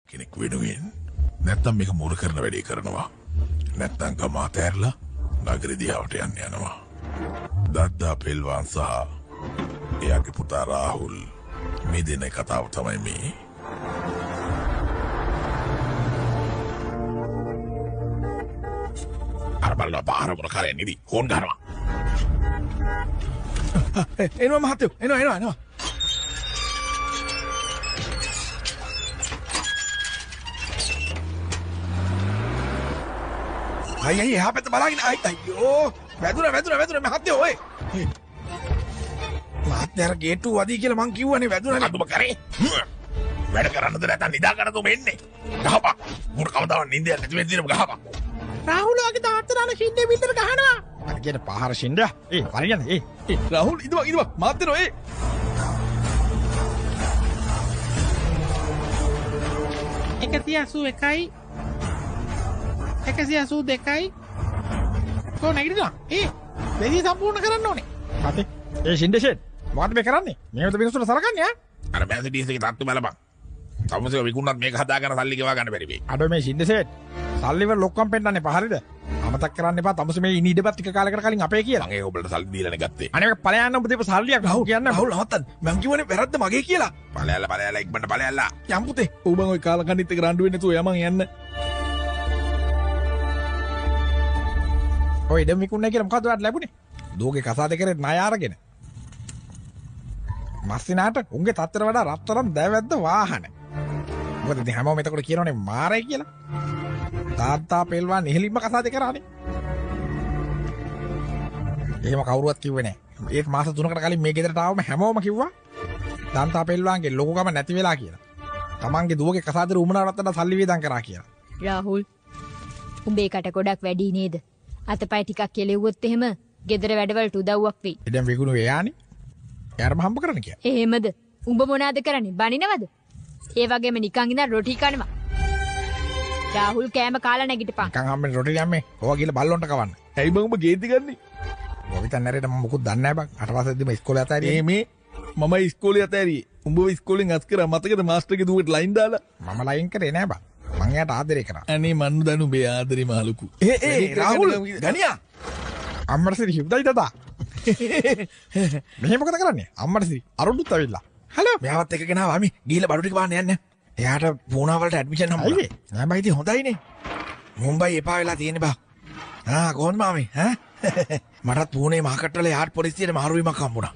කෙනෙක් වෙනුවෙන් නැත්තම් මේක මුල කරන වැඩේ කරනවා. නැත්තම් ගම අතහැරලා නගර දිහාවට යනවා. දද්දා පෙල්වාන් සහ එයාගේ පුතා රාහුල් මේ දෙන කතාව තමයි මේ. අර බලලා පාර මොන කරේ නිදි හොන් ගන්නවා. එනවා මහත්තයෝ එනවා. අයිය එහා පැත්ත බලාගෙන අයියෝ වැදුනා මහත්තයෝ ඔය මහත්තයා ගේට්ටුව වදී කියලා මං කිව්වනේ වැදුනා අදුම කරේ වැඩ කරන්නද නැත්නම් නිදා ගන්නද මෙන්නේ ගහපන් මුර කවදාවත් නින්දයක් නැති වෙන්න දිනම ගහපන් රාහුලගේ තාත්තලාන ශින්දේ විතර ගහනවා අරගෙන පහර ශින්දා වරියන් රාහුල් ඉදවා මහත්තයෝ 181යි 182යි කො නැගිටිනවා දෙවි සම්පූර්ණ කරන්න ඕනේ මතේ ශින්දෂෙන් මොකද මේ කරන්නේ මේකට මිනිස්සුන්ට සලකන්නේ අර මැසිඩීස් එකේ තත්තු බලපන් තමුසේ විකුණනත් මේක හදාගන්න සල්ලි ගෙවා ගන්න බැරි වෙයි අඩෝ මේ ශින්දෂෙන් සල්ලි වල ලොක්කම් පෙන්නන්නේ පහරිද අමතක් කරන්න එපා තමුසේ මේ ඉනි ඉඩපත් ටික කාලයකට කලින් අපේ කියලා මම ඒක ඔබලට සල්ලි දීලානේ ගත්තේ අනේ මේක ඵලයන් ඔබ දීප සල්ලියක් රාහුල් කියන්නේ රාහුල් නවත්තන්න මං කිව්වනේ වැරද්ද මගේ කියලා ඵලයල්ලා ඉක්මනට ඵලයල්ලා යම් පුතේ ඌ බං ඔය කාලකන්නිත් එක රණ්ඩු වෙන්නේ නැතුව යමන් යන්න ඔය ඉඩම් විකුණන්නේ කියලා මොකද ඔයාලට ලැබුණේ දෝගේ කසාද කරේ ණය අරගෙන මස්සිනාට උන්ගේ තත්තර වඩා රත්තරන් දැවැද්ද වාහන මොකද ඉතින් හැමෝම එතකොට කියනෝනේ මාරයි කියලා තාත්තා පෙල්වා නිහලින්ම කසාද කරානේ එහෙම කවුරුවත් කිව්වේ නැහැ ඒක මාස 3කට කලින් මේ ගෙදරට ආවම හැමෝම කිව්වා තාත්තා පෙල්වාගේ ලොකුකම නැති වෙලා කියලා තමන්ගේ දුවගේ කසාදේ උමනාවටත් වඩා සල්ලි වේදම් කරා කියලා රාහුල් උඹේ කට ගොඩක් වැඩි නේද අතපය ටිකක් කෙලෙව්වොත් එහෙම ගෙදර වැඩවලට උදව්වක් වෙයි. ඉතින් විකුණු එයානේ. යාරම හම්බ කරන්න කියලා. එහෙමද? උඹ මොනවාද කරන්නේ? බනිනවද? ඒ වගේම නිකන් ඉඳන් රොටි කනවා. රාහුල් කෑම කාලා නැගිටපන්. නිකන් හම්බෙන්නේ රොටි යන්නේ. ඕවා ගිහලා බල්ලොන්ට කවන්න. ඇයි බං උඹ ගේද්දි ගන්නේ? ඔය විතර නැරෙට මම මොකුත් දන්නේ නැහැ බං. අට පස්සේදී මම ඉස්කෝලේ අතෑරියේ. මේ මම ඉස්කෝලේ අතෑරියේ. උඹව ඉස්කෝලෙන් අස් කරා මතකද මාස්ටර්ගේ දුවට ලයින් දාලා? මම ලයින් කරේ නෑ බං. මං එයාට ආදරේ කරා. අනේ මන්නු දනු බේ ආදරේ මහලුකු. රාහුල් ගනියා. අම්මට සිරි හිව්දයි දාදා. මෙහෙම මොකද කරන්නේ? අම්මට සිරි අරුණුත් ඇවිල්ලා. හලෝ මෙයාවත් එක ගෙනාවා අපි ගිහිල්ලා බඩු ටික පාන්න යන්න. එයාට පූනා වලට ඇඩ්මිෂන් හම්බුණා. නෑ බයි ඉතින් හොඳයිනේ. මුම්බයි එපා වෙලා තියෙන්නේ බා. කොහොමද මාමේ? මටත් පූනේ මාකට් වල යාඩ් පොලිසියට මාරු වීමක් හම්බුණා.